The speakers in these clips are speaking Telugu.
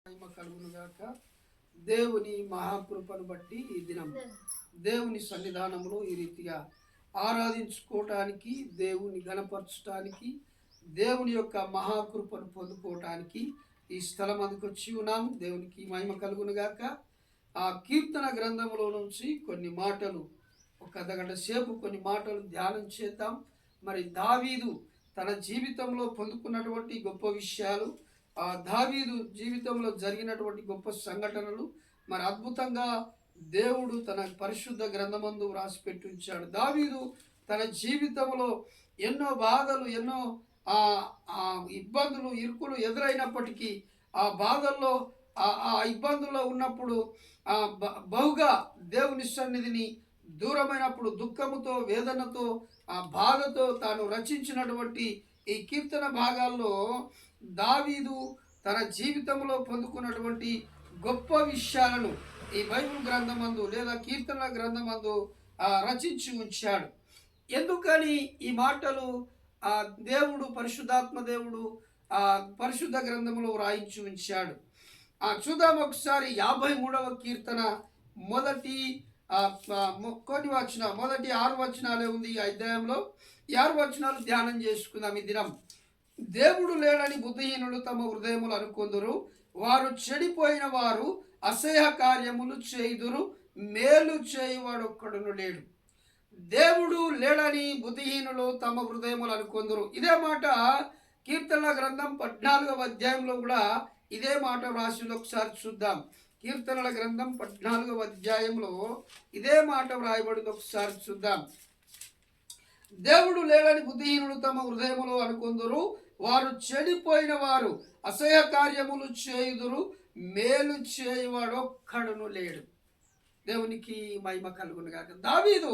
మహిమ కలుగునుగాక. దేవుని మహాకృపను బట్టి ఈ దినం దేవుని సన్నిధానంలో ఈ రీతిగా ఆరాధించుకోవటానికి, దేవుని గణపరచడానికి, దేవుని యొక్క మహాకృపను పొందుకోవటానికి ఈ స్థలం అందుకొచ్చి ఉన్నాము. దేవునికి మహిమ కలుగునుగాక. ఆ కీర్తన గ్రంథంలో నుంచి కొన్ని మాటలు, ఒక అర్ధగంట సేపు కొన్ని మాటలు ధ్యానం చేద్దాం. మరి దావీదు తన జీవితంలో పొందుకున్నటువంటి గొప్ప విషయాలు, ఆ దావీదు జీవితంలో జరిగినటువంటి గొప్ప సంఘటనలు, మరి అద్భుతంగా దేవుడు తన పరిశుద్ధ గ్రంథమందు వ్రాసిపెట్టి ఉంచాడు. దావీదు తన జీవితంలో ఎన్నో బాధలు, ఎన్నో ఇబ్బందులు, ఇరుకులు ఎదురైనప్పటికీ ఆ బాధల్లో, ఆ ఇబ్బందుల్లో ఉన్నప్పుడు బహుగా దేవుని సన్నిధిని దూరమైనప్పుడు దుఃఖముతో, వేదనతో, ఆ బాధతో తాను రచించినటువంటి ఈ కీర్తన భాగాల్లో దావీదు తన జీవితంలో పొందుకున్నటువంటి గొప్ప విషయాలను ఈ బైబిల్ గ్రంథమందు లేదా కీర్తన గ్రంథమందు రచించి ఉంచాడు. ఎందుకని ఈ మాటలు దేవుడు, పరిశుద్ధాత్మ దేవుడు పరిశుద్ధ గ్రంథంలో వ్రాయించి ఉంచాడు? చూద్దాం ఒకసారి. 53వ కీర్తన మొదటి కొన్ని మొదటి 6 వచనాలే ఉంది ఈ అధ్యాయంలో. 6 వచనాలు ధ్యానం చేసుకుందాం ఈ దినం. దేవుడు లేడని బుద్ధిహీనులు తమ హృదయములు అనుకొందురు, వారు చెడిపోయిన వారు అసహ్య కార్యములు చేయుదురు, మేలు చేయువాడు ఒక్కడును లేడు. దేవుడు లేడని బుద్ధిహీనులు తమ హృదయములు అనుకొందురు. ఇదే మాట కీర్తనల గ్రంథం 14వ అధ్యాయంలో కూడా ఇదే మాట వ్రాసింది. ఒకసారి చూద్దాం. కీర్తనల గ్రంథం 14వ అధ్యాయంలో ఇదే మాట వ్రాయబడింది. ఒకసారి చూద్దాం. దేవుడు లేడని బుద్ధిహీనులు తమ హృదయములో అనుకొందురు, వారు చెడిపోయిన వారు అసహ్య కార్యములు చేయుదురు, మేలు చేయువాడు ఒక్కడును లేడు. దేవునికి మహిమ కలుగును గాక. దావీదు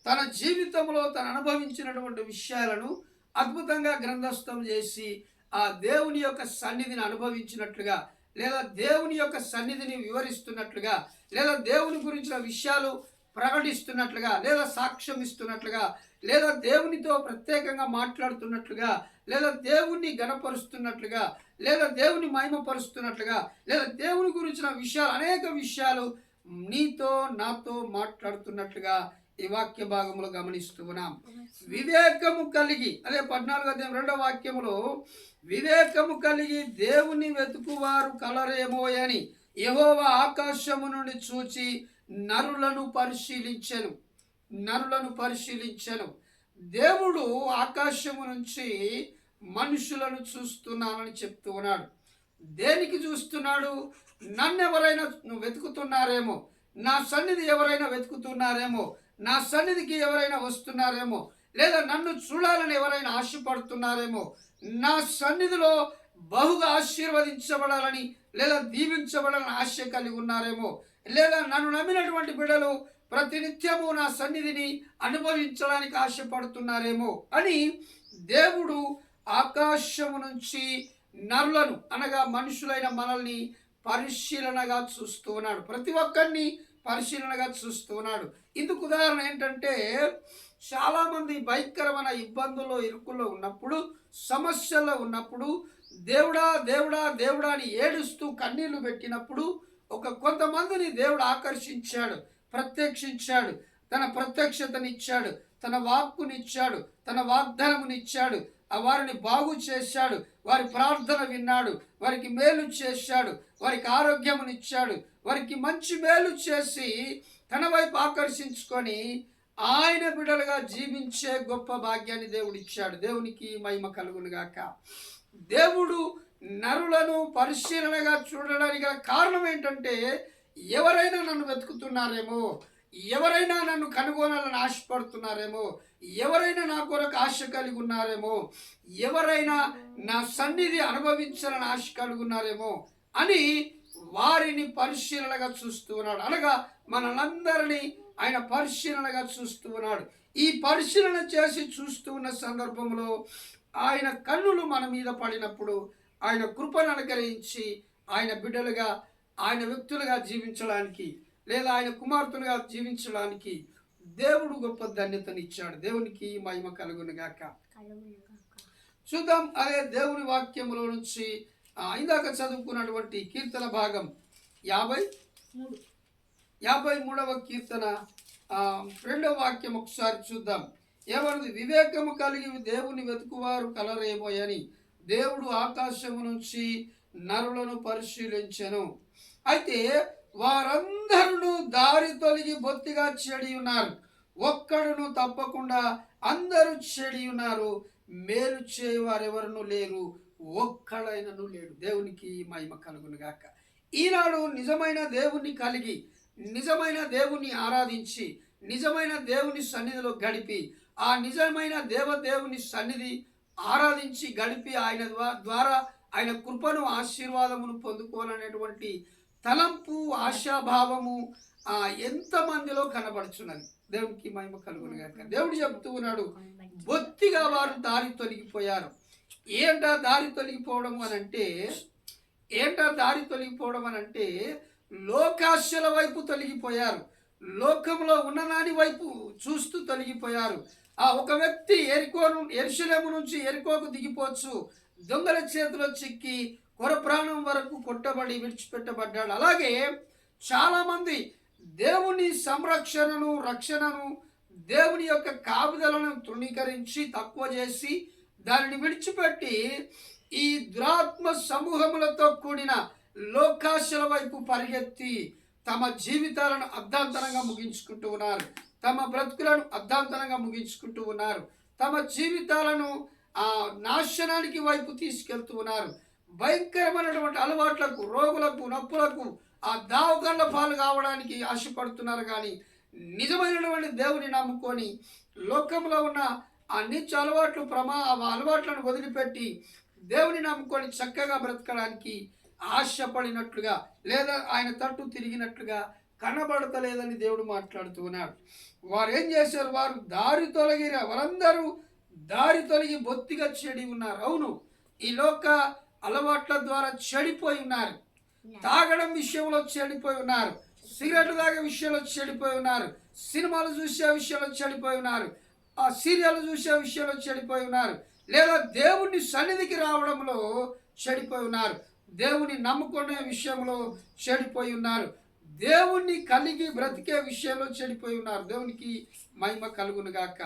తన జీవితంలో తను అనుభవించినటువంటి విషయాలను అద్భుతంగా గ్రంథస్థం చేసి ఆ దేవుని యొక్క సన్నిధిని అనుభవించినట్లుగా, లేదా దేవుని యొక్క సన్నిధిని వివరిస్తున్నట్లుగా, లేదా దేవుని గురించిన విషయాలు ప్రకటిస్తున్నట్లుగా, లేదా సాక్ష్యం ఇస్తున్నట్లుగా, లేదా దేవునితో ప్రత్యేకంగా మాట్లాడుతున్నట్లుగా, లేదా దేవుణ్ణి గణపరుస్తున్నట్లుగా, లేదా దేవుని మహిమపరుస్తున్నట్లుగా, లేదా దేవుని గురించిన విషయాలు, అనేక విషయాలు నీతో నాతో మాట్లాడుతున్నట్లుగా ఈ వాక్య భాగంలో గమనిస్తూ ఉన్నాం. వివేకము కలిగి, అదే 14వ అధ్యాయం 2వ వాక్యములో, వివేకము కలిగి దేవుని వెతుకువారు కలరేమో అని యెహోవా ఆకాశము నుండి చూచి నరులను పరిశీలించెను. దేవుడు ఆకాశము నుంచి మనుషులను చూస్తున్నానని చెప్తూ ఉన్నాడు. దేనికి చూస్తున్నాడు? నన్ను ఎవరైనా వెతుకుతున్నారేమో, నా సన్నిధి ఎవరైనా వెతుకుతున్నారేమో, నా సన్నిధికి ఎవరైనా వస్తున్నారేమో, లేదా నన్ను చూడాలని ఎవరైనా ఆశపడుతున్నారేమో, నా సన్నిధిలో బహుగా ఆశీర్వదించబడాలని లేదా దీవించబడాలని ఆశ కలిగి ఉన్నారేమో, లేదా నన్ను నమ్మినటువంటి బిడ్డలు ప్రతినిత్యము నా సన్నిధిని అనుభవించడానికి ఆశపడుతున్నారేమో అని దేవుడు ఆకాశము నుంచి నరులను, అనగా మనుషులైన మనల్ని పరిశీలనగా చూస్తూ ఉన్నాడు. ప్రతి ఒక్కరిని పరిశీలనగా చూస్తూ ఉన్నాడు. ఇందుకు ఉదాహరణ ఏంటంటే, చాలామంది భయంకరమైన ఇబ్బందుల్లో, ఇరుకుల్లో ఉన్నప్పుడు, సమస్యల్లో ఉన్నప్పుడు దేవుడా దేవుడా దేవుడా అని ఏడుస్తూ కన్నీళ్లు పెట్టినప్పుడు కొంతమందిని దేవుడు ఆకర్షించాడు, ప్రత్యక్షించాడు, తన ప్రత్యక్షతనిచ్చాడు, తన వాక్కునిచ్చాడు, తన వాగ్దానమునిచ్చాడు. వారిని బాగు చేశాడు, వారి ప్రార్థన విన్నాడు, వారికి మేలు చేశాడు, వారికి ఆరోగ్యమునిచ్చాడు, వారికి మంచి మేలు చేసి తన వైపు ఆకర్షించుకొని ఆయన బిడ్డలుగా జీవించే గొప్ప భాగ్యాన్ని దేవుడు ఇచ్చాడు. దేవునికి మహిమ కలుగును గాక. దేవుడు నరులను పరిశీలనగా చూడడానికి గల కారణం ఏంటంటే, ఎవరైనా నన్ను వెతుకుతున్నారేమో, ఎవరైనా నన్ను కనుగొనాలని ఆశపడుతున్నారేమో, ఎవరైనా నా కొరకు ఆశ కలిగి ఉన్నారేమో, ఎవరైనా నా సన్నిధి అనుభవించాలని ఆశ కలిగి ఉన్నారేమో అని వారిని పరిశీలనగా చూస్తూ ఉన్నాడు. అనగా మనందరినీ ఆయన పరిశీలనగా చూస్తూ ఉన్నాడు. ఈ పరిశీలన చేసి చూస్తూ ఉన్న సందర్భంలో ఆయన కన్నులు మన మీద పడినప్పుడు ఆయన కృపను అనుగ్రహించి ఆయన బిడ్డలుగా, ఆయన వ్యక్తులుగా జీవించడానికి, లేదా ఆయన కుమార్తెలుగా జీవించడానికి దేవుడు గొప్ప ధన్యతనిచ్చాడు. దేవునికి మహిమ కలుగును గాక. చూద్దాం. అదే దేవుని వాక్యంలో నుంచి ఇందాక చదువుకున్నటువంటి కీర్తన భాగం 53వ కీర్తన 2వ వాక్యం ఒకసారి చూద్దాం. ఏమన్నది? వివేకము కలిగి దేవుని వెతుకువారు కలరేమో అని దేవుడు ఆకాశము నుంచి నరులను పరిశీలించెను. అయితే వారందరూ దారి తొలగి బొత్తిగా చెడి ఉన్నారు, ఒక్కడును తప్పకుండా అందరూ చెడి ఉన్నారు, మేలు చేయవారెవరును లేరు, ఒక్కడైనను లేడు. దేవునికి మహిమ కలుగును గాక. ఈనాడు నిజమైన దేవుణ్ణి కలిగి, నిజమైన దేవుణ్ణి ఆరాధించి, నిజమైన దేవుని సన్నిధిలో గడిపి, ఆ నిజమైన దేవుని సన్నిధి ఆరాధించి గడిపి ఆయన ద్వారా ఆయన కృపను ఆశీర్వాదమును పొందుకోవాలనేటువంటి తలంపు, ఆశాభావము ఎంతమందిలో కనబడుచున్నది. దేవునికి మహిమ కలుగును గాక. దేవుడు చెప్తూ ఉన్నాడు, బొత్తిగా వారు దారి తొలగిపోయారు. ఏంటా దారి తొలగిపోవడం అనంటే లోకాశల వైపు తొలగిపోయారు, లోకంలో ఉన్నదాని వైపు చూస్తూ తొలగిపోయారు. ఒక వ్యక్తి యెరూషలేము నుంచి ఎరికోకు దిగిపోవచ్చు, దొంగల చేతిలో చిక్కి కొరప్రాణం వరకు కొట్టబడి విడిచిపెట్టబడ్డాడు. అలాగే చాలామంది దేవుని సంరక్షణను, రక్షణను, దేవుని యొక్క కాపుదలను తృణీకరించి తక్కువ చేసి దానిని విడిచిపెట్టి ఈ దురాత్మ సమూహములతో కూడిన లోకాశల వైపు పరిగెత్తి తమ జీవితాలను అర్ధాంతరంగా ముగించుకుంటూ ఉన్నారు, తమ బ్రతుకులను అర్ధాంతరంగా ముగించుకుంటూ ఉన్నారు, తమ జీవితాలను నాశనానికి వైపు తీసుకెళ్తూ ఉన్నారు. భయంకరమైనటువంటి అలవాట్లకు, రోగులకు, నొప్పులకు దావకాళ్ళ పాలు కావడానికి ఆశపడుతున్నారు. కానీ నిజమైనటువంటి దేవుని నమ్ముకొని లోకంలో ఉన్న నీచ అలవాట్లు, అలవాట్లను వదిలిపెట్టి దేవుని నమ్ముకొని చక్కగా బ్రతకడానికి ఆశపడినట్లుగా లేదా ఆయన తట్టు తిరిగినట్లుగా కనబడతలేదని దేవుడు మాట్లాడుతూ ఉన్నాడు. వారు ఏం చేశారు? వారు దారి తొలగిన వారందరూ దారి తొలగి బొత్తిగా చెడి ఉన్నారు. అవును, ఈ లోక అలవాట్ల ద్వారా చెడిపోయి ఉన్నారు. తాగడం విషయంలో చెడిపోయి ఉన్నారు, సిగరెట్లు తాగే విషయంలో చెడిపోయి ఉన్నారు, సినిమాలు చూసే విషయంలో చెడిపోయి ఉన్నారు, సీరియల్ చూసే విషయంలో చెడిపోయి ఉన్నారు, లేదా దేవుని సన్నిధికి రావడంలో చెడిపోయి ఉన్నారు, దేవుని నమ్ముకునే విషయంలో చెడిపోయి ఉన్నారు, దేవుణ్ణి కలిగి బ్రతికే విషయంలో చెడిపోయి ఉన్నారు. దేవునికి మహిమ కలుగును గాక.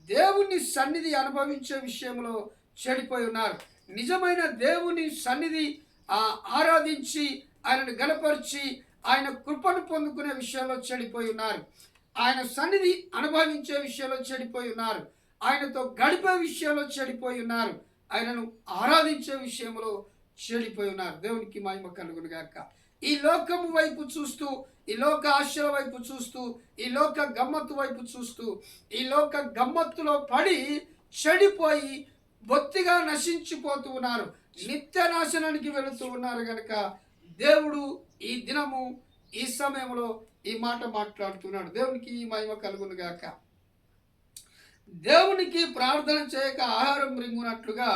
దేవుని సన్నిధి అనుభవించే విషయంలో చెడిపోయి ఉన్నారు. నిజమైన దేవుని సన్నిధి ఆరాధించి ఆయనను గణపరిచి ఆయన కృపను పొందుకునే విషయంలో చెడిపోయి ఉన్నారు. ఆయన సన్నిధి అనుభవించే విషయంలో చెడిపోయి ఉన్నారు. ఆయనతో గడిపే విషయంలో చెడిపోయి ఉన్నారు. ఆయనను ఆరాధించే విషయంలో చెడిపోయి ఉన్నారు. దేవునికి మహిమ కలుగును గాక. ఈ లోకము వైపు చూస్తూ, ఈ లోక ఆశల వైపు చూస్తూ, ఈ లోక గమ్మత్తు వైపు చూస్తూ, ఈ లోక గమ్మత్తులో పడి చెడిపోయి బొత్తిగా నశించిపోతూ ఉన్నారు, నిత్య నాశనానికి వెళుతూ ఉన్నారు. గనక దేవుడు ఈ దినము, ఈ సమయంలో ఈ మాట మాట్లాడుతున్నాడు. దేవునికి మహిమ కలుగును గాక. దేవునికి ప్రార్థన చేయక ఆహారం మృంగునట్లుగా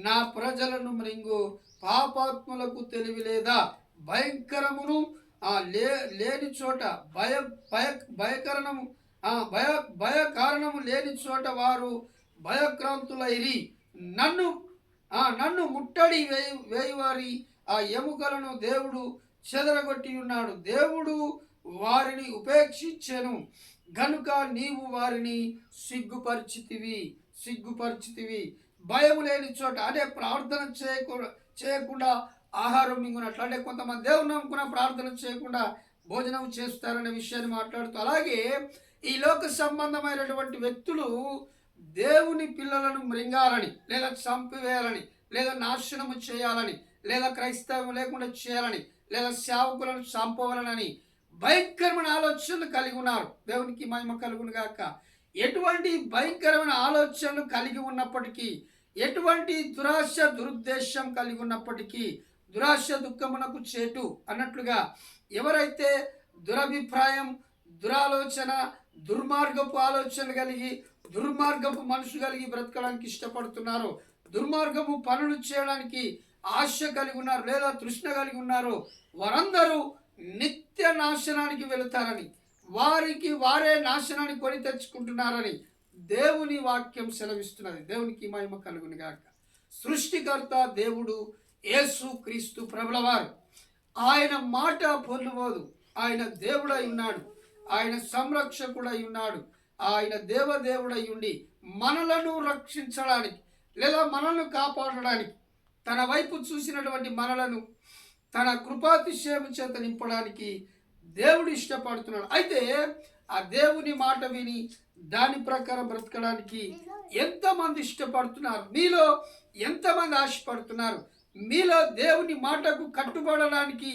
నా ప్రజలను మృంగు, పాపాత్ములకు తెలివి లేదా? భయంకరమును లేని చోట భయకారణము లేని చోట వారు భయక్రాంతులైరి. నన్ను ముట్టడి వేయువారి ఎముకలను దేవుడు చెదరగొట్టి ఉన్నాడు. దేవుడు వారిని ఉపేక్షించెను గనుక నీవు వారిని సిగ్గుపరిచితివి. భయం లేని చోట అంటే ప్రార్థన చేయకుండా ఆహారం మింగునట్లు. అంటే కొంతమంది దేవుని నమ్ముకున్న ప్రార్థన చేయకుండా భోజనం చేస్తారనే విషయాన్ని మాట్లాడుతూ, అలాగే ఈ లోక సంబంధమైనటువంటి వ్యక్తులు దేవుని పిల్లలను మృంగాలని, లేదా చంపివేయాలని, లేదా నాశనము చేయాలని, లేదా క్రైస్తవం లేకుండా చేయాలని, లేదా సేవకులను చంపవాలని భయంకరమైన ఆలోచనలు కలిగి ఉన్నారు. దేవునికి మహిమ కలుగును గాక. ఎటువంటి భయంకరమైన ఆలోచనలు కలిగి ఉన్నప్పటికీ, ఎటువంటి దురాశ దురుద్దేశం కలిగి ఉన్నప్పటికీ, దురాశ దుఃఖమునకు చేటు అన్నట్లుగా ఎవరైతే దురభిప్రాయం, దురాలోచన, దుర్మార్గపు ఆలోచనలు కలిగి, దుర్మార్గపు మనసు కలిగి బ్రతకడానికి ఇష్టపడుతున్నారో, దుర్మార్గపు పనులు చేయడానికి ఆశ కలిగి ఉన్నారు, లేదా తృష్ణ కలిగి ఉన్నారు, వారందరూ నిత్య నాశనానికి వెళుతారని, వారికి వారే నాశనాన్ని కొని తెచ్చుకుంటున్నారని దేవుని వాక్యం సెలవిస్తున్నది. దేవునికి మహిమ కలుగును గాక. సృష్టికర్త దేవుడు యేసు క్రీస్తు ప్రభులవారు. ఆయన మాట పొల్లుబోదు. ఆయన దేవుడై ఉన్నాడు, ఆయన సంరక్షకుడై ఉన్నాడు, ఆయన దేవదేవుడై ఉండి మనలను రక్షించడానికి లేదా మనల్ని కాపాడడానికి తన వైపు చూసినటువంటి మనలను తన కృపాతిశయము చేత నింపడానికి దేవుడు ఇష్టపడుతున్నాడు. అయితే ఆ దేవుని మాట విని దాని ప్రకారం బ్రతకడానికి ఎంతమంది ఇష్టపడుతున్నారు? మీలో ఎంతమంది ఆశపడుతున్నారు? మీలో దేవుని మాటకు కట్టుబడడానికి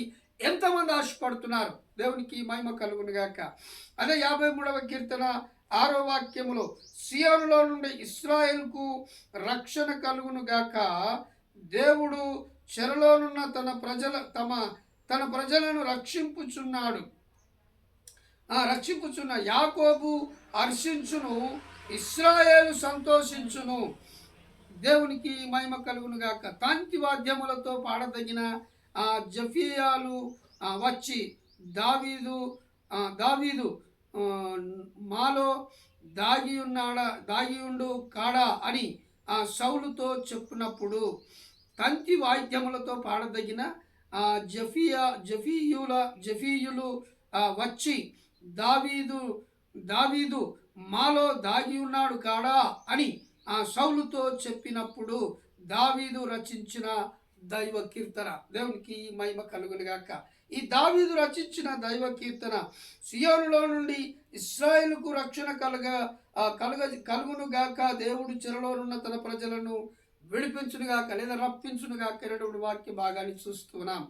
ఎంతమంది ఆశపడుతున్నారు? దేవునికి మహిమ కలుగును గాక. అదే 53వ కీర్తన 6వ వాక్యములో, సియోనులో నుండి ఇశ్రాయేలుకు రక్షణ కలుగును గాక, దేవుడు చెరలోనున్న తన ప్రజలను రక్షింపుచున్నాడు. యాకోబు హర్షించును, ఇశ్రాయేలు సంతోషించును. దేవునికి మహిమ కలుగును గాక. తంతి వాద్యములతో పాడదగిన జఫియాలు వచ్చి దావీదు మాలో దాగియుండు కాడా అని సౌలుతో చెప్పినప్పుడు తంతి వాయిద్యములతో పాడదగిన జఫీయులు వచ్చి దావీదు మాలో దాగి ఉన్నాడు కాడా అని సౌలుతో చెప్పినప్పుడు దావీదు రచించిన దైవ కీర్తన. దేవునికి మహిమ కలుగునుగాక. ఈ దావీదు రచించిన దైవ కీర్తన, సియోనులో నుండి ఇశ్రాయేలుకు రక్షణ కలుగునుగాక, దేవుడు చెరలోనున్న తన ప్రజలను విడిపించునుగాక లేదా రప్పించునుగాక అనేటువంటి వాక్య భాగాన్ని చూస్తున్నాం.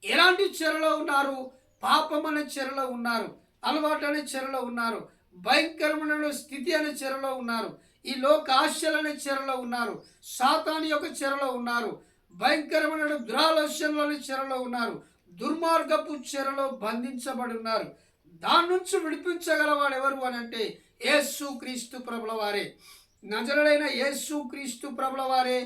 ఎలాంటి చెరలో ఉన్నారు? పాపం అనే చెరలో ఉన్నారు, అలవాటు అనే చెరలో ఉన్నారు, భయంకరమైన స్థితి అనే చెరలో ఉన్నారు, ఈ లోక ఆశలనే చెరలో ఉన్నారు, సాతాను యొక్క చెరలో ఉన్నారు, భయంకరమైన దురాలోచనలోని చెరలో ఉన్నారు, దుర్మార్గపు చెరలో బంధించబడి ఉన్నారు. దాని నుంచి విడిపించగలవాడు ఎవరు అని అంటే యేసు క్రీస్తు ప్రభుల వారే. నజరుడైన యేసు క్రీస్తు ప్రభుల వారే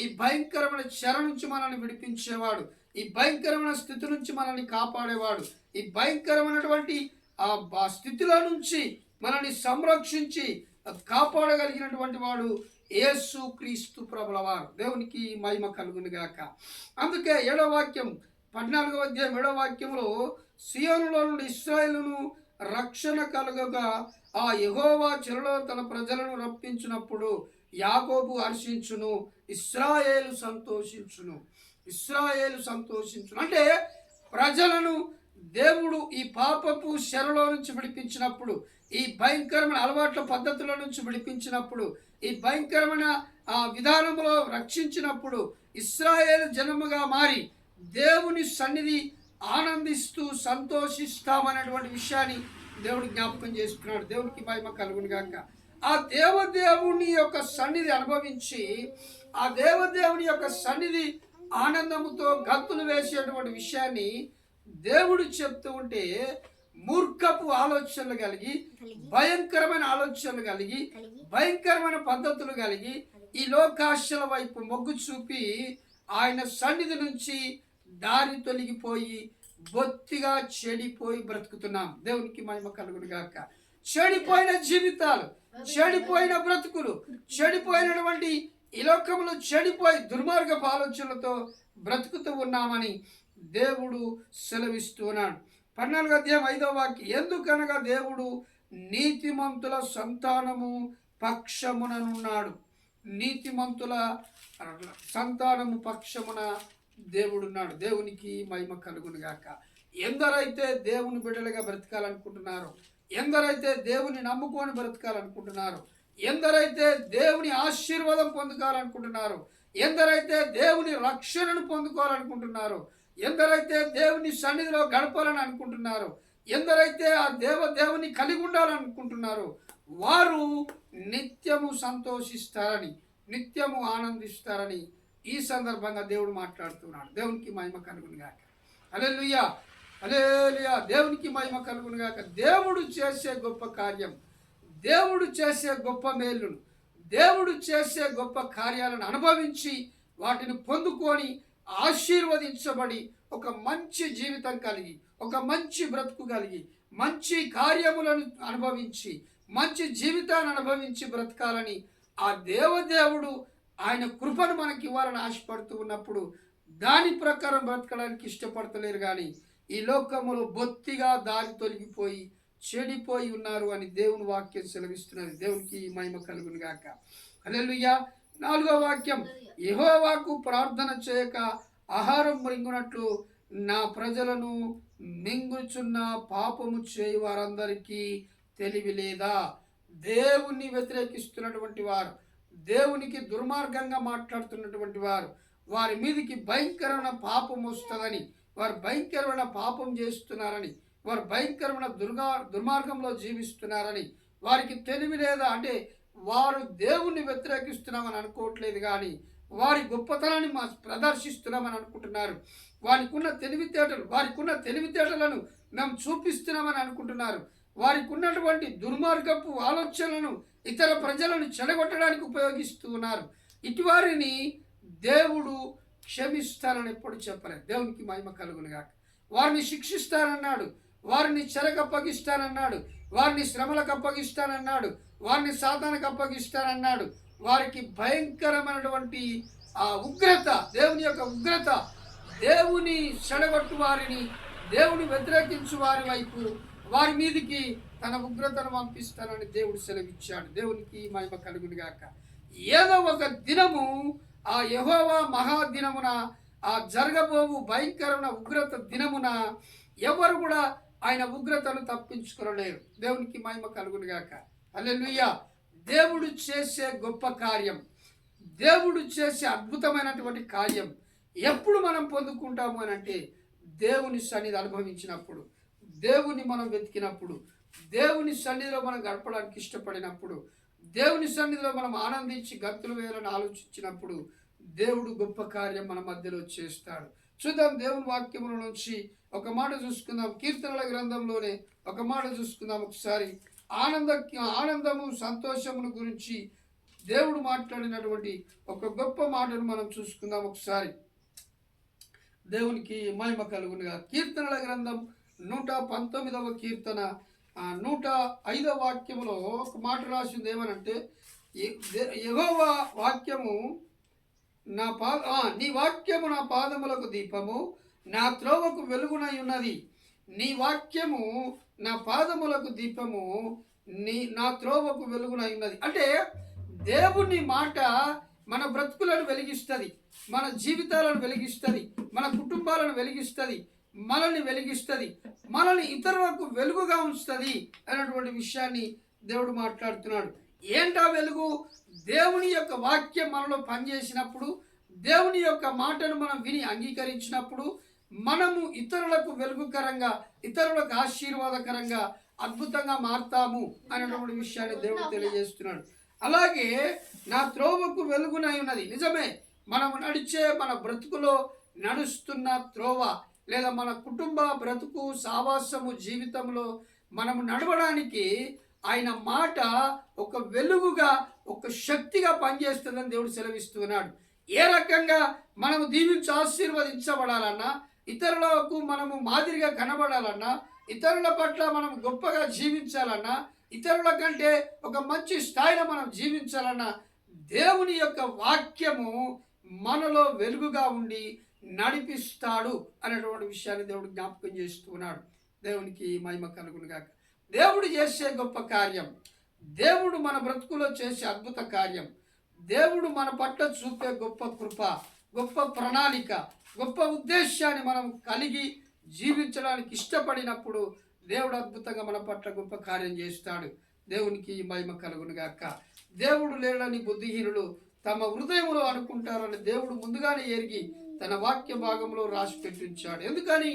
ఈ భయంకరమైన చెర నుంచి మనల్ని విడిపించేవాడు, ఈ భయంకరమైన స్థితి నుంచి మనల్ని కాపాడేవాడు, ఈ భయంకరమైనటువంటి ఆ స్థితిలో నుంచి మనల్ని సంరక్షించి కాపాడగలిగినటువంటి వాడు యేసు క్రీస్తు ప్రభుల వారు. దేవునికి మహిమ కలుగును గాక. అందుకే 7వ వాక్యం 14వ అధ్యాయం 7వ వాక్యంలో, సియోనులో నుండి ఇశ్రాయేలును రక్షణ కలుగగా ఆ యెహోవా చెరలో తన ప్రజలను రప్పించినప్పుడు యాకోబు హర్షించును, ఇశ్రాయేలు సంతోషించును. ఇశ్రాయేలు సంతోషించును అంటే ప్రజలను దేవుడు ఈ పాపపు చెరలో నుంచి విడిపించినప్పుడు, ఈ భయంకరమైన అలవాట్ల పద్ధతుల నుంచి విడిపించినప్పుడు, ఈ భయంకరమైన విధానంలో రక్షించినప్పుడు ఇశ్రాయేలు జనముగా మారి దేవుని సన్నిధి ఆనందిస్తూ సంతోషిస్తామనేటువంటి విషయాన్ని దేవుడు జ్ఞాపకం చేసుకున్నాడు. దేవునికి మహిమ కలుగును గాక. ఆ దేవదేవుని యొక్క సన్నిధి అనుభవించి ఆ దేవదేవుని యొక్క సన్నిధి ఆనందముతో గంతులు వేసేటువంటి విషయాన్ని దేవుడు చెప్తూ ఉంటే, మూర్ఖపు ఆలోచనలు కలిగి, భయంకరమైన ఆలోచనలు కలిగి, భయంకరమైన పద్ధతులు కలిగి, ఈ లోకాశల వైపు మొగ్గు చూపి ఆయన సన్నిధి నుంచి దారి తొలగిపోయి బొత్తిగా చెడిపోయి బ్రతుకుతున్నాం. దేవునికి మహిమ కలుగును గాక. చెడిపోయిన జీవితాలు, చెడిపోయిన బ్రతుకులు, చెడిపోయినటువంటి ఈ లోకంలో చెడిపోయి దుర్మార్గపు ఆలోచనలతో బ్రతుకుతూ ఉన్నామని దేవుడు సెలవిస్తున్నాడు. 14వ అధ్యాయం 5వ వాక్యం, ఎందుకనగా దేవుడు నీతిమంతుల సంతానము పక్షముననున్నాడు. నీతిమంతుల సంతానము పక్షమున దేవుడున్నాడు. దేవునికి మహిమ కలుగును గాక. ఎందరైతే దేవుని బిడ్డలుగా బ్రతకాలనుకుంటున్నారో, ఎందరైతే దేవుని నమ్ముకొని బ్రతకాలనుకుంటున్నారో, ఎందరైతే దేవుని ఆశీర్వాదం పొందుకోవాలనుకుంటున్నారో, ఎందరైతే దేవుని రక్షణను పొందుకోవాలనుకుంటున్నారో, ఎందరైతే దేవుని సన్నిధిలో గడపాలని అనుకుంటున్నారో, ఎందరైతే ఆ దేవుని కలిగి ఉండాలనుకుంటున్నారో వారు నిత్యము సంతోషిస్తారని, నిత్యము ఆనందిస్తారని ఈ సందర్భంగా దేవుడు మాట్లాడుతున్నాడు. దేవునికి మహిమ కలుగును గాక. హల్లెలూయా, హల్లెలూయా. దేవునికి మహిమ కలుగును గాక. దేవుడు చేసే గొప్ప కార్యం, దేవుడు చేసే గొప్ప మేలును, దేవుడు చేసే గొప్ప కార్యాలను అనుభవించి వాటిని పొందుకొని ఆశీర్వదించబడి ఒక మంచి జీవితం కలిగి, ఒక మంచి బ్రతుకు కలిగి, మంచి కార్యములను అనుభవించి, మంచి జీవితాన్ని అనుభవించి బ్రతకాలని ఆ దేవదేవుడు ఆయన కృపను మనకి ఇవ్వాలని ఆశపడుతూ ఉన్నప్పుడు దాని ప్రకారం బ్రతకడానికి ఇష్టపడతలేరు. కానీ ఈ లోకములో బొత్తిగా దారి తొలగిపోయి చెడిపోయి ఉన్నారు అని దేవుని వాక్యం సెలవిస్తున్నది. దేవునికి మహిమ కలుగును గాక. హల్లెలూయా. 4వ వాక్యం, యెహోవాకు ప్రార్థన చేయక ఆహారం మృంగునట్లు నా ప్రజలను మింగుచున్న పాపము చేయు వారందరికీ తెలివి లేదా? దేవుణ్ణి వ్యతిరేకిస్తున్నటువంటి వారు, దేవునికి దుర్మార్గంగా మాట్లాడుతున్నటువంటి వారు, వారి మీదకి భయంకరమైన పాపం వస్తుందని, వారు భయంకరమైన పాపం చేస్తున్నారని, వారు భయంకరమైన దుర్మార్గంలో జీవిస్తున్నారని వారికి తెలివి లేదా? అంటే వారు దేవుణ్ణి వ్యతిరేకిస్తున్నామని అనుకోవట్లేదు, కానీ వారి గొప్పతనాన్ని ప్రదర్శిస్తున్నామని అనుకుంటున్నారు. వారికి ఉన్న తెలివితేటలను మేము చూపిస్తున్నామని అనుకుంటున్నారు. వారికి ఉన్నటువంటి దుర్మార్గపు ఆలోచనలను ఇతర ప్రజలను చెడగొట్టడానికి ఉపయోగిస్తూ ఉన్నారు. ఇటువారిని దేవుడు క్షమిస్తానని ఎప్పుడు చెప్పలేదు. దేవునికి మహిమ కలుగునుగాక. వారిని శిక్షిస్తానన్నాడు, వారిని చెరకు అప్పగిస్తానన్నాడు, వారిని శ్రమలకు అప్పగిస్తానన్నాడు, వారిని సాతానికి అప్పగిస్తానన్నాడు. వారికి భయంకరమైనటువంటి ఆ ఉగ్రత, దేవుని యొక్క ఉగ్రత, దేవుని చెడగొట్టు వారిని, దేవుని వ్యతిరేకించు వారి వైపు, వారి మీదికి తన ఉగ్రతను పంపిస్తానని దేవుడు సెలవిచ్చాడు. దేవునికి మహిమ కలుగునుగాక. ఏదో ఒక దినము ఆ యెహోవా మహాదినమున, ఆ జరగబోవు భయంకరమైన ఉగ్రత దినమున ఎవరు కూడా ఆయన ఉగ్రతను తప్పించుకోలేరు. దేవునికి మహిమ కలుగునుగాక. హల్లెలూయా. దేవుడు చేసే గొప్ప కార్యం, దేవుడు చేసే అద్భుతమైనటువంటి కార్యం ఎప్పుడు మనం పొందుకుంటాము అని అంటే, దేవుని సన్నిధి అనుభవించినప్పుడు, దేవుని మనం వెతికినప్పుడు, దేవుని సన్నిధిలో మనం గడపడానికి ఇష్టపడినప్పుడు, దేవుని సన్నిధిలో మనం ఆనందించి గంతులు వేయాలని ఆలోచించినప్పుడు దేవుడు గొప్ప కార్యం మన మధ్యలో చేస్తాడు. చూద్దాం దేవుని వాక్యముల నుంచి ఒక మాట చూసుకుందాం. కీర్తనల గ్రంథంలోనే ఒక మాట చూసుకుందాం ఒకసారి. ఆనందము సంతోషమును గురించి దేవుడు మాట్లాడినటువంటి ఒక గొప్ప మాటను మనం చూసుకుందాం ఒకసారి. దేవునికి మహిమ కలుగునుగా. కీర్తనల గ్రంథం 119వ కీర్తన 105వ వాక్యములో ఒక మాట రాసింది. ఏమనంటే, యెహోవా వాక్యము నీ వాక్యము నా పాదములకు దీపము, నా త్రోవకు వెలుగునై ఉన్నది. నీ వాక్యము నా పాదములకు దీపము, నా త్రోవకు వెలుగునై ఉన్నది. అంటే దేవుని మాట మన బ్రతుకులను వెలిగిస్తుంది, మన జీవితాలను వెలిగిస్తుంది, మన కుటుంబాలను వెలిగిస్తుంది, మనల్ని వెలిగిస్తుంది, మనల్ని ఇతరులకు వెలుగుగా ఉంచుతుంది అనేటువంటి విషయాన్ని దేవుడు మాట్లాడుతున్నాడు. ఏంటా వెలుగు? దేవుని యొక్క వాక్యం మనలో పనిచేసినప్పుడు, దేవుని యొక్క మాటను మనం విని అంగీకరించినప్పుడు మనము ఇతరులకు వెలుగుకరంగా, ఇతరులకు ఆశీర్వాదకరంగా, అద్భుతంగా మారుతాము అనేటువంటి విషయాన్ని దేవుడు తెలియజేస్తున్నాడు. అలాగే నా త్రోవకు వెలుగునై ఉన్నది. నిజమే, మనము నడిచే మన బ్రతుకులో నడుస్తున్న త్రోవ, లేదా మన కుటుంబ బ్రతుకు సావాసము జీవితంలో మనము నడవడానికి ఆయన మాట ఒక వెలుగుగా, ఒక శక్తిగా పనిచేస్తుందని దేవుడు సెలవిస్తున్నాడు. ఏ రకంగా మనము దీవించి ఆశీర్వదించబడాలన్నా, ఇతరులకు మనము మాదిరిగా కనబడాలన్నా, ఇతరుల పట్ల మనం గొప్పగా జీవించాలన్నా, ఇతరుల కంటే ఒక మంచి స్థాయిలో మనం జీవించాలన్నా దేవుని యొక్క వాక్యము మనలో వెలుగుగా ఉండి నడిపిస్తాడు అనేటువంటి విషయాన్ని దేవుడు జ్ఞాపకం చేస్తున్నాడు. దేవునికి మహిమ కలుగునుగాక. దేవుడు చేసే గొప్ప కార్యం, దేవుడు మన బ్రతుకులో చేసే అద్భుత కార్యం, దేవుడు మన పట్ల చూపే గొప్ప కృప, గొప్ప ప్రణాళిక, గొప్ప ఉద్దేశాన్ని మనం కలిగి జీవించడానికి ఇష్టపడినప్పుడు దేవుడు అద్భుతంగా మన పట్ల గొప్ప కార్యం చేస్తాడు. దేవునికి మహిమ కలుగునుగాక. దేవుడు లేడని బుద్ధిహీనులు తమ హృదయంలో అనుకుంటారని దేవుడు ముందుగానే ఎరిగి తన వాక్య భాగంలో రాసి పెట్టించాడు. ఎందుకని?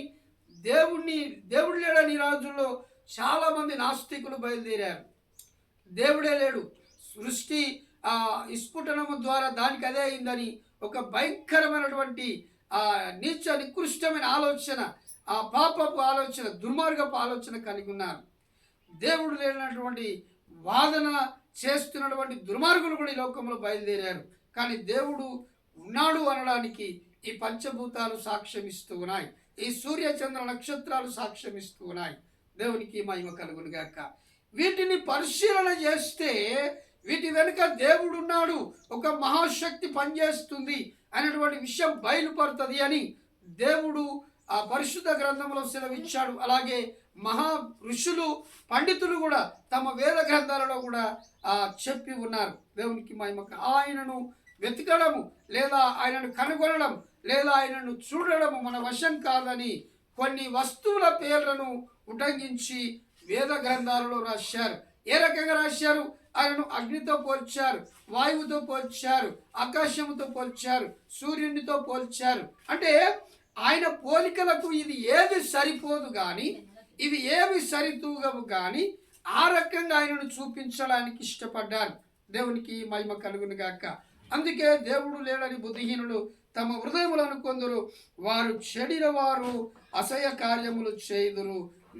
దేవుడు లేడని రాజుల్లో చాలా మంది నాస్తికులు బయలుదేరారు. దేవుడే లేడు, సృష్టి విస్ఫుటనము ద్వారా దానికి అదే అయిందని ఒక భయంకరమైనటువంటి నీచ నికృష్టమైన ఆలోచన, ఆ పాపపు ఆలోచన, దుర్మార్గపు ఆలోచన కలిగి ఉన్నారు. దేవుడు లేనటువంటి వాదన చేస్తున్నటువంటి దుర్మార్గులు కూడా ఈ లోకంలో బయలుదేరారు. కానీ దేవుడు ఉన్నాడు అనడానికి ఈ పంచభూతాలు సాక్ష్యం ఇస్తూ ఉన్నాయి, ఈ సూర్య చంద్ర నక్షత్రాలు సాక్ష్యం ఇస్తూ ఉన్నాయి. దేవునికి మహిమ కలుగునుగాక. వీటిని పరిశీలన చేస్తే వీటి వెనుక దేవుడు ఉన్నాడు, ఒక మహాశక్తి పనిచేస్తుంది అనేటువంటి విషయం బయలుపడుతుంది అని దేవుడు ఆ పరిశుద్ధ గ్రంథంలో సెలవిచ్చాడు. అలాగే మహా ఋషులు పండితులు కూడా తమ వేద గ్రంథాలలో కూడా చెప్పి ఉన్నారు. దేవునికి మహిమకు. ఆయనను వెతకడము లేదా ఆయనను కనుగొనడం లేదా ఆయనను చూడడము మన వశం కాదని కొన్ని వస్తువుల పేర్లను ఉటంకించి వేద గ్రంథాలలో రాశారు. ఏ రకంగా రాశారు? ఆయనను అగ్నితో పోల్చారు, వాయువుతో పోల్చారు, ఆకాశముతో పోల్చారు, సూర్యునితో పోల్చారు. అంటే ఆయన పోలికలకు ఇది ఏది సరిపోదు కానీ, ఇవి ఏవి సరితూగవు కానీ ఆ రకంగా ఆయనను చూపించడానికి ఇష్టపడ్డారు. దేవునికి మహిమ కలుగును గాక. అందుకే దేవుడు లేడని బుద్ధిహీనులు తమ హృదయములను కొందరు వారు చెడిన వారు అసహ్య కార్యములు చేయుదురు,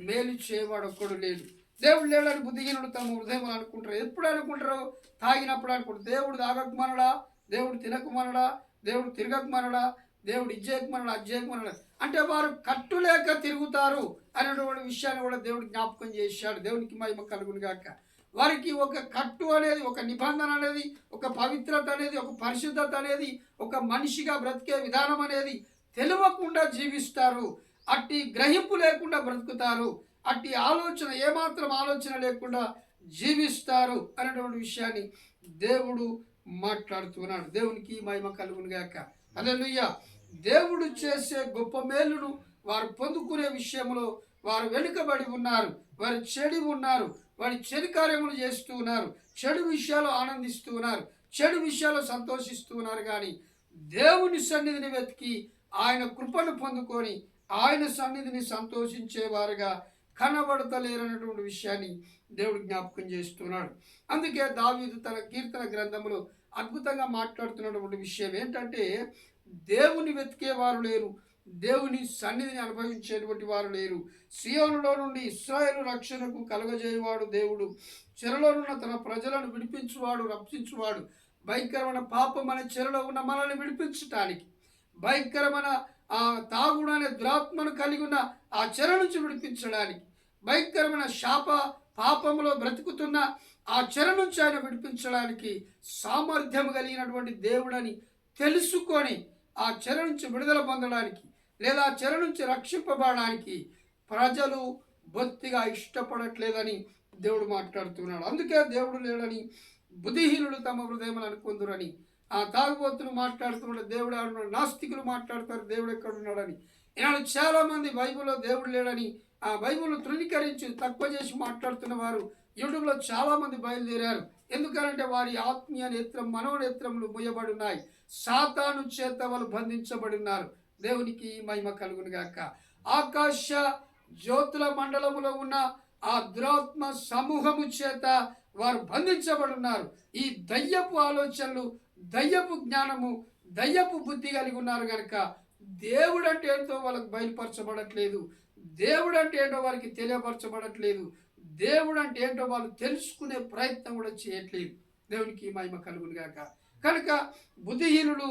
మేలు చేయవాడు ఒక్కడు లేడు. దేవుడు లేడని బుద్ధిహీనుడు తమ హృదయములు అనుకుంటారు. ఎప్పుడు అనుకుంటారు? తాగినప్పుడు అనుకుంటారు. దేవుడు తాగకమనడా, దేవుడు తినకమనడా, దేవుడు తిరగకమనడా, దేవుడు ఇజ్జేయకమనడా, అజ్జేయకమనడా అంటే వారు కట్టులేక తిరుగుతారు అనేటువంటి విషయాన్ని కూడా దేవుడు జ్ఞాపకం చేశాడు. దేవునికి మహిమ కలుగును గాక. వారికి ఒక కట్టు అనేది, ఒక నిబంధన అనేది, ఒక పవిత్రత అనేది, ఒక పరిశుద్ధత అనేది, ఒక మనిషిగా బ్రతికే విధానం అనేది తెలియకుండా జీవిస్తారు. అట్టి గ్రహింపు లేకుండా బ్రతుకుతారు. అట్టి ఆలోచన, ఏమాత్రం ఆలోచన లేకుండా జీవిస్తారు అనేటువంటి విషయాన్ని దేవుడు మాట్లాడుతున్నాడు. దేవునికి మహిమ కలుగును గాక. హల్లెలూయా. దేవుడు చేసే గొప్ప మేలును వారు పొందుకునే విషయంలో వారు వెనుకబడి ఉన్నారు. వారు చెడి ఉన్నారు. వారి చెడు కార్యములు చేస్తూ ఉన్నారు. చెడు విషయాలు ఆనందిస్తూ ఉన్నారు. చెడు విషయాలు సంతోషిస్తూ ఉన్నారు. కానీ దేవుని సన్నిధిని వెతికి ఆయన కృపను పొందుకొని ఆయన సన్నిధిని సంతోషించేవారుగా కనబడతలేరన్నటువంటి విషయాన్ని దేవుడు జ్ఞాపకం చేస్తున్నాడు. అందుకే దావీదు తన కీర్తన గ్రంథంలో అద్భుతంగా మాట్లాడుతున్నటువంటి విషయం ఏంటంటే, దేవుని వెతికేవారు లేరు, దేవుని సన్నిధిని అనుభవించేటువంటి వారు లేరు. సియోనులో నుండి ఇశ్రాయేలు రక్షణకు కలుగజేయవాడు దేవుడు. చెరలోనున్న తన ప్రజలను విడిపించువాడు, రక్షించువాడు. భయంకరమైన పాపం అనే చెరలో ఉన్న మనల్ని విడిపించటానికి, భయంకరమైన తాగుడు అనే దురాత్మను కలిగి ఉన్న ఆ చెర నుంచి విడిపించడానికి, భయంకరమైన శాప పాపంలో బ్రతుకుతున్న ఆ చెర నుంచి ఆయన విడిపించడానికి సామర్థ్యం కలిగినటువంటి దేవుడని తెలుసుకొని ఆ చెర నుంచి విడుదల పొందడానికి లేదా ఆ చెర నుంచి రక్షింపబడడానికి ప్రజలు బొత్తిగా ఇష్టపడట్లేదని దేవుడు మాట్లాడుతున్నాడు. అందుకే దేవుడు లేడని బుద్ధిహీనులు తమ హృదయములు అనుకుందురని ఆ తాగుబోతులు మాట్లాడుతున్నాడు. దేవుడు ఎవరున్నాడు? నాస్తికులు మాట్లాడతారు దేవుడు ఎక్కడున్నాడని. ఈనాడు చాలామంది బైబిల్లో దేవుడు లేడని ఆ బైబిల్ను తృణీకరించి తక్కువ చేసి మాట్లాడుతున్న వారు యూట్యూబ్లో చాలామంది బయలుదేరారు. ఎందుకంటే వారి ఆత్మీయ నేత్రం, మనోనేత్రములు మూయబడి ఉన్నాయి. సాతాను చేత వాళ్ళు బంధించబడి ఉన్నారు. దేవునికి మహిమ కలుగును గాక. ఆకాశ జ్యోతుల మండలములో ఉన్న ఆ దురాత్మ సమూహము చేత వారు బంధించబడి ఉన్నారు. ఈ దయ్యపు ఆలోచనలు, దయ్యపు జ్ఞానము, దయ్యపు బుద్ధి కలిగి ఉన్నారు కనుక దేవుడు అంటే ఏంటో వాళ్ళకి బయలుపరచబడట్లేదు. దేవుడు అంటే ఏంటో వారికి తెలియపరచబడట్లేదు. దేవుడు అంటే ఏంటో వాళ్ళు తెలుసుకునే ప్రయత్నం కూడా చేయట్లేదు. దేవునికి మహిమ కలుగును గాక. కనుక బుద్ధిహీనులు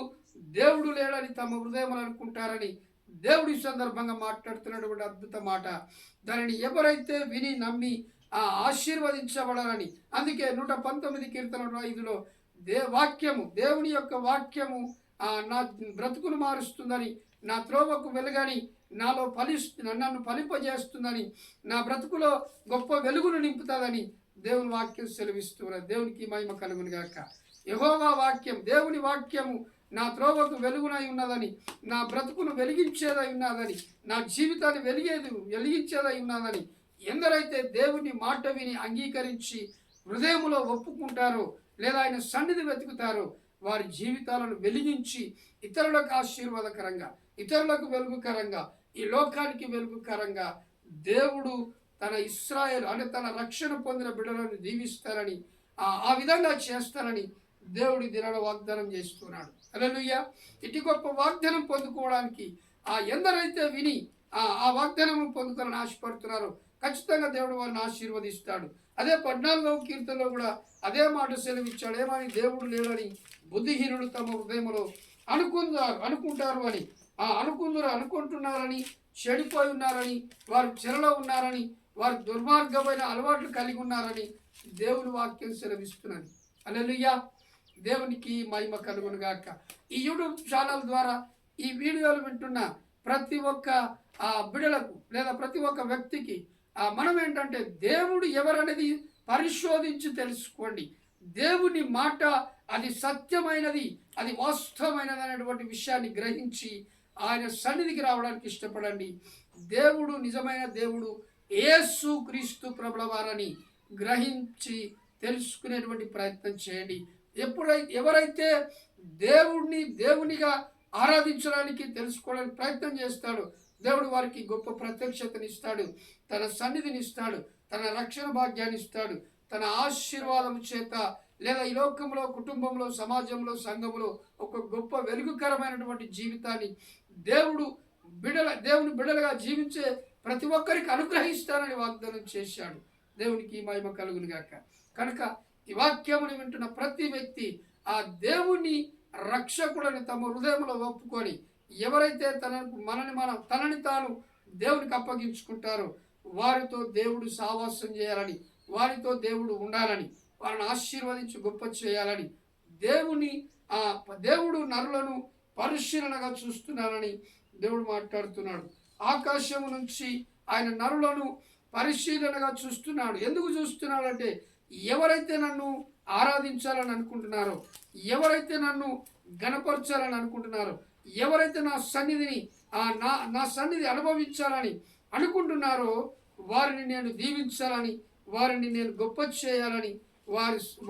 దేవుడు లేడని తమ హృదయములు అనుకుంటారని దేవుడి సందర్భంగా మాట్లాడుతున్నటువంటి అద్భుత మాట. దానిని ఎవరైతే విని నమ్మి ఆశీర్వదించబడాలని. అందుకే 119 కీర్తన 5లో వాక్యము, దేవుని యొక్క వాక్యము నా బ్రతుకును మారుస్తుందని, నా త్రోవకు వెలుగని, నాలో నన్ను ఫలింపజేస్తుందని, నా బ్రతుకులో గొప్ప వెలుగును నింపుతుందని దేవుని వాక్యం సెలవిస్తున్నారు. దేవునికి మహిమ కలుగును గాక. యెహోవా వాక్యం, దేవుని వాక్యము నా త్రోవకు వెలుగునై ఉన్నదని, నా బ్రతుకును వెలిగించేదై ఉన్నదని, నా జీవితాన్ని వెలిగించేదై ఉన్నదని ఎందరైతే దేవుని మాట విని అంగీకరించి హృదయములో ఒప్పుకుంటారో లేదా ఆయన సన్నిధి వెతుకుతారో వారి జీవితాలను వెలిగించి ఇతరులకు ఆశీర్వాదకరంగా, ఇతరులకు వెలుగుకరంగా, ఈ లోకానికి వెలుగుకరంగా దేవుడు తన ఇశ్రాయేలు అంటే తన రక్షణ పొందిన బిడ్డలను దీవిస్తారని, ఆ విధంగా చేస్తారని దేవుడి దినాల వాగ్దానం చేస్తున్నాడు. హల్లెలూయా. ఇటు గొప్ప వాగ్దానం పొందుకోవడానికి ఎందరైతే విని ఆ వాగ్దానం పొందుకోవాలని ఆశపడుతున్నారో ఖచ్చితంగా దేవుడు వారిని ఆశీర్వదిస్తాడు. అదే 14వ కీర్తనలో కూడా అదే మాట సెలవిచ్చాడు. ఏమని? దేవుడు లేడని బుద్ధిహీనులు తమ హృదయంలో అనుకుంటారు అని, అనుకుంటున్నారని, చెడిపోయి ఉన్నారని, వారు చెరలో ఉన్నారని, వారు దుర్మార్గమైన అలవాట్లు కలిగి ఉన్నారని దేవుని వాక్యం సెలవిస్తున్నది. హల్లెలూయా. దేవునికి మహిమ కలుగును గాక. ఈ యూట్యూబ్ ఛానల్ ద్వారా ఈ వీడియోలు వింటున్న ప్రతి ఒక్క బిడలకు లేదా ప్రతి ఒక్క వ్యక్తికి మనం ఏంటంటే దేవుడు ఎవరనేది పరిశోధించి తెలుసుకోండి. దేవుని మాట అది సత్యమైనది, అది వాస్తవమైనది అనేటువంటి విషయాన్ని గ్రహించి ఆయన సన్నిధికి రావడానికి ఇష్టపడండి. దేవుడు నిజమైన దేవుడు యేసు క్రీస్తు ప్రభుల వారని గ్రహించి తెలుసుకునేటువంటి ప్రయత్నం చేయండి. ఎవరైతే దేవునిగా ఆరాధించడానికి తెలుసుకోవడానికి ప్రయత్నం చేస్తాడో దేవుడు వారికి గొప్ప ప్రత్యక్షతనిస్తాడు, తన సన్నిధిని ఇస్తాడు, తన రక్షణ భాగ్యాన్ని ఇస్తాడు, తన ఆశీర్వాదం చేత లేదా ఈ లోకంలో, కుటుంబంలో, సమాజంలో, సంఘంలో ఒక గొప్ప వెలుగుకరమైనటువంటి జీవితాన్ని దేవుని బిడలుగా జీవించే ప్రతి ఒక్కరికి అనుగ్రహిస్తానని వాగ్దానం చేశాడు. దేవునికి మహిమ కలుగును గాక. కనుక ఈ వాక్యముని వింటున్న ప్రతి వ్యక్తి ఆ దేవుని రక్షకుడని తమ హృదయంలో ఒప్పుకొని ఎవరైతే తనని తాను దేవునికి అప్పగించుకుంటారో వారితో దేవుడు సావాసం చేయాలని, వారితో దేవుడు ఉండాలని, వారిని ఆశీర్వదించి గొప్ప చేయాలని దేవుడు నరులను పరిశీలనగా చూస్తున్నారని దేవుడు మాట్లాడుతున్నాడు. ఆకాశము నుంచి ఆయన నరులను పరిశీలనగా చూస్తున్నాడు. ఎందుకు చూస్తున్నాడంటే ఎవరైతే నన్ను ఆరాధించాలని అనుకుంటున్నారో, ఎవరైతే నన్ను గణపరచాలని అనుకుంటున్నారో, ఎవరైతే నా సన్నిధి అనుభవించాలని అనుకుంటున్నారో వారిని నేను దీవించాలని, వారిని నేను గొప్ప చేయాలని,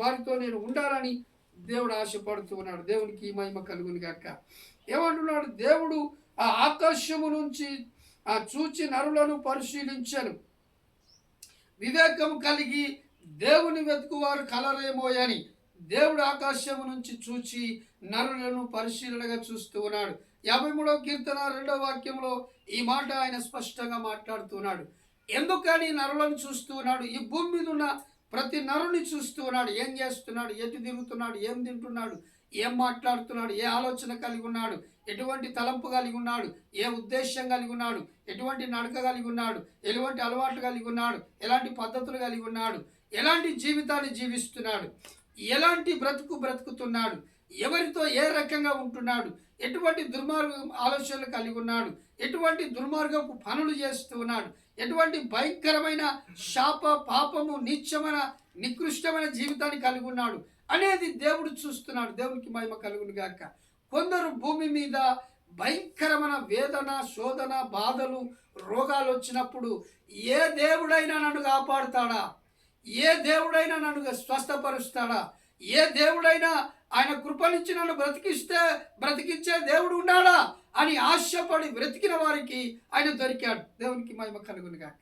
వారితో నేను ఉండాలని దేవుడు ఆశపడుతూ ఉన్నాడు. దేవునికి మహిమ కలుగును గాక. ఏమంటున్నాడు? దేవుడు ఆ ఆకాశము నుంచి చూచి నరులను పరిశీలించాను, వివేకం కలిగి దేవుని వెతుకువారు కలరేమోయని. దేవుడు ఆకాశము నుంచి చూచి నరులను పరిశీలనగా చూస్తూ ఉన్నాడు. 53వ కీర్తన 2వ వాక్యంలో ఈ మాట ఆయన స్పష్టంగా మాట్లాడుతున్నాడు. ఎందుకని నరులను చూస్తూ ఉన్నాడు? ఈ భూమి మీద ఉన్న ప్రతి నరుని చూస్తూ ఉన్నాడు. ఏం చేస్తున్నాడు, ఎటు తిరుగుతున్నాడు, ఏం తింటున్నాడు, ఏం మాట్లాడుతున్నాడు, ఏ ఆలోచన కలిగి ఉన్నాడు, ఎటువంటి తలంపు కలిగి ఉన్నాడు, ఏ ఉద్దేశం కలిగి ఉన్నాడు, ఎటువంటి నడక కలిగి ఉన్నాడు, ఎటువంటి అలవాట్లు కలిగి ఉన్నాడు, ఎలాంటి పద్ధతులు కలిగి ఉన్నాడు, ఎలాంటి జీవితాన్ని జీవిస్తున్నాడు, ఎలాంటి బ్రతుకుతున్నాడు, ఎవరితో ఏ రకంగా ఉంటున్నాడు, ఎటువంటి దుర్మార్గ ఆలోచనలు కలిగి ఉన్నాడు, ఎటువంటి దుర్మార్గపు పనులు చేస్తూ ఉన్నాడు, ఎటువంటి భయంకరమైన శాప పాపము నీచమైన నికృష్టమైన జీవితాన్ని కలిగి ఉన్నాడు అనేది దేవుడు చూస్తున్నాడు. దేవునికి మహిమ కలుగును గాక. కొందరు భూమి మీద భయంకరమైన వేదన, శోధన, బాధలు, రోగాలు వచ్చినప్పుడు ఏ దేవుడైనా నన్ను కాపాడుతాడా, ఏ దేవుడైనా నన్ను స్వస్థపరుస్తాడా, ఏ దేవుడైనా ఆయన కృపనిచ్చి నన్ను బ్రతికించే దేవుడు ఉన్నాడా అని ఆశపడి బ్రతికిన వారికి ఆయన దొరికాడు. దేవునికి మహిమ కలుగును గాక.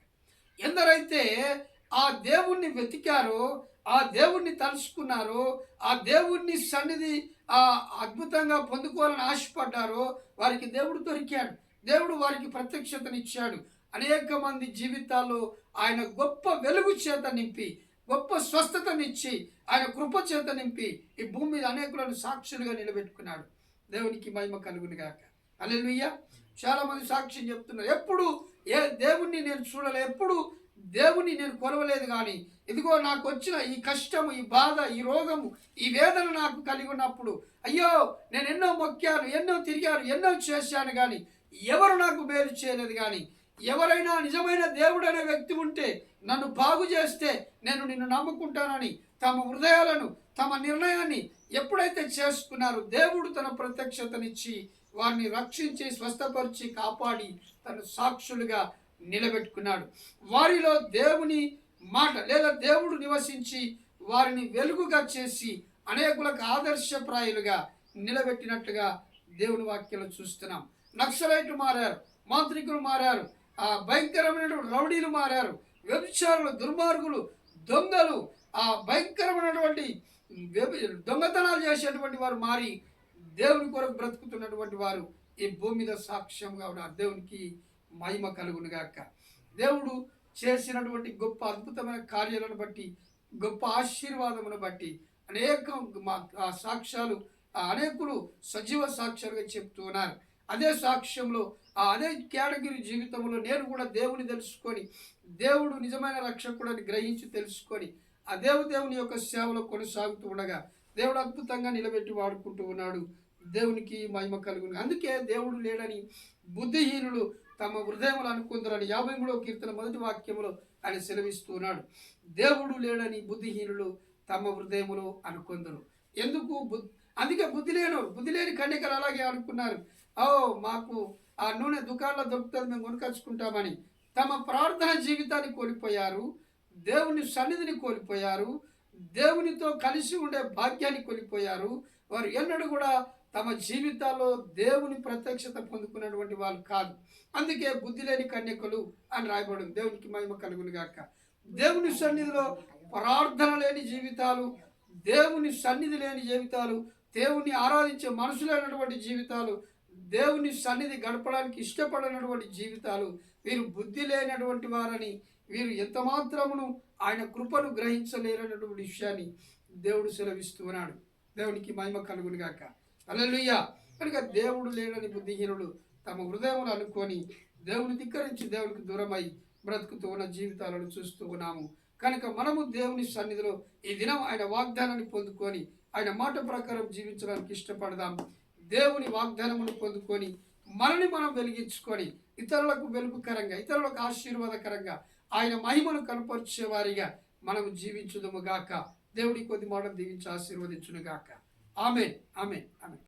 ఎందరైతే ఆ దేవుణ్ణి వెతికారో, ఆ దేవుణ్ణి తలుసుకున్నారో, ఆ దేవుణ్ణి సన్నిధి అద్భుతంగా పొందుకోవాలని ఆశపడ్డారో వారికి దేవుడు దొరికాడు. దేవుడు వారికి ప్రత్యక్షతనిచ్చాడు. అనేక మంది జీవితాల్లో ఆయన గొప్ప వెలుగు చేత నింపి, గొప్ప స్వస్థతనిచ్చి, ఆయన కృప చేత నింపి ఈ భూమి మీద అనేకులను సాక్షులుగా నిలబెట్టుకున్నాడు. దేవునికి మహిమ కలుగును గాక. హల్లెలూయా. చాలా మంది సాక్ష్యం చెప్తున్నారు, ఎప్పుడు దేవుణ్ణి నేను చూడలే, ఎప్పుడు దేవుని నేను కొలవలేదు, కానీ ఇదిగో నాకు వచ్చిన ఈ కష్టము, ఈ బాధ, ఈ రోగము, ఈ వేదన నాకు కలిగి ఉన్నప్పుడు అయ్యో నేను ఎన్నో మొక్కాను, ఎన్నో తిరిగాను, ఎన్నో చేశాను, కానీ ఎవరు నాకు మేలు చేయలేదు. కానీ ఎవరైనా నిజమైన దేవుడు అనే వ్యక్తి ఉంటే నన్ను బాగు చేస్తే నేను నిన్ను నమ్ముకుంటానని తమ హృదయాలను, తమ నిర్ణయాన్ని ఎప్పుడైతే చేసుకున్నారో దేవుడు తన ప్రత్యక్షతనిచ్చి వారిని రక్షించి, స్వస్థపరిచి, కాపాడి తన సాక్షులుగా నిలబెట్టుకున్నాడు. వారిలో దేవుని మాట లేదా దేవుడు నివసించి వారిని వెలుగుగా చేసి అనేకులకు ఆదర్శప్రాయులుగా నిలబెట్టినట్లుగా దేవుని వాక్యంలో చూస్తున్నాం. నక్సలైట్లు మారారు, మాంత్రికులు మారారు, భయంకరమైన రౌడీలు మారారు, వ్యభిచారులు, దుర్మార్గులు, దొంగలు, భయంకరమైనటువంటి దొంగతనాలు చేసేటువంటి వారు మారి దేవుని కొరకు బ్రతుకుతున్నటువంటి వారు ఈ భూమి మీద సాక్ష్యంగా ఉన్నారు. దేవునికి మహిమ కలుగును గాక. దేవుడు చేసినటువంటి గొప్ప అద్భుతమైన కార్యాలను బట్టి, గొప్ప ఆశీర్వాదమును బట్టి అనేక సాక్ష్యాలు అనేకులు సజీవ సాక్ష్యాలుగా చెప్తూ ఉన్నారు. అదే సాక్ష్యంలో అదే కేటగిరీ జీవితంలో నేను కూడా దేవుని తెలుసుకొని, దేవుడు నిజమైన రక్షకుడని గ్రహించి తెలుసుకొని ఆ దేవుని యొక్క సేవలో కొనసాగుతూ ఉండగా దేవుడు అద్భుతంగా నిలబెట్టి వాడుకుంటూ ఉన్నాడు. దేవునికి మహిమ కలుగును. అందుకే దేవుడు లేడని బుద్ధిహీనులు తమ హృదయములు అనుకుందరని 53వ కీర్తన మొదటి వాక్యములో ఆయన సెలవిస్తూ ఉన్నాడు. దేవుడు లేడని బుద్ధిహీనులు తమ హృదయములు అనుకుందరు. ఎందుకు అందుకే బుద్ధి లేని కన్యకలు అలాగే అనుకున్నారు. మాకు ఆ నూనె దుకాణంలో దొరుకుతుంది, మేము కొనుకొచ్చుకుంటామని. తమ ప్రార్థన జీవితాన్ని కోల్పోయారు, దేవుని సన్నిధిని కోల్పోయారు, దేవునితో కలిసి ఉండే భాగ్యాన్ని కోల్పోయారు. వారు ఎన్నడూ కూడా తమ జీవితాల్లో దేవుని ప్రత్యక్షత పొందుకున్నటువంటి వాళ్ళు కాదు. అందుకే బుద్ధి లేని కన్యకలు అని రాయబడింది. దేవునికి మహిమ కలుగును గాక. దేవుని సన్నిధిలో ప్రార్థన లేని జీవితాలు, దేవుని సన్నిధి లేని జీవితాలు, దేవుని ఆరాధించే మనుషులైనటువంటి జీవితాలు, దేవుని సన్నిధి గడపడానికి ఇష్టపడినటువంటి జీవితాలు, వీరు బుద్ధి లేనటువంటి వారని, వీరు ఎంత మాత్రమును ఆయన కృపను గ్రహించలేనటువంటి విషయాన్ని దేవుడు సెలవిస్తూ ఉన్నాడు. దేవునికి మహిమ కలుగును గాక. హల్లెలూయా. కనుక దేవుడు లేడని బుద్ధిహీనులు తమ హృదయములు అనుకొని దేవుని ధిక్కరించి దేవునికి దూరమై బ్రతుకుతూ ఉన్న జీవితాలను చూస్తూ ఉన్నాము. కనుక మనము దేవుని సన్నిధిలో ఈ దినం ఆయన వాగ్దానాన్ని పొందుకొని ఆయన మాట ప్రకారం జీవించడానికి ఇష్టపడదాం. దేవుని వాగ్దానమును పొందుకొని మనని మనం వెలిగించుకొని ఇతరులకు వెలుగుకరంగా, ఇతరులకు ఆశీర్వాదకరంగా ఆయన మహిమను కనపరిచే వారిగా మనము జీవించుదుము గాక. దేవుడి కొద్ది మాటలు దీవించి ఆశీర్వదించును గాక. ఆమేన్, ఆమేన్, ఆమేన్.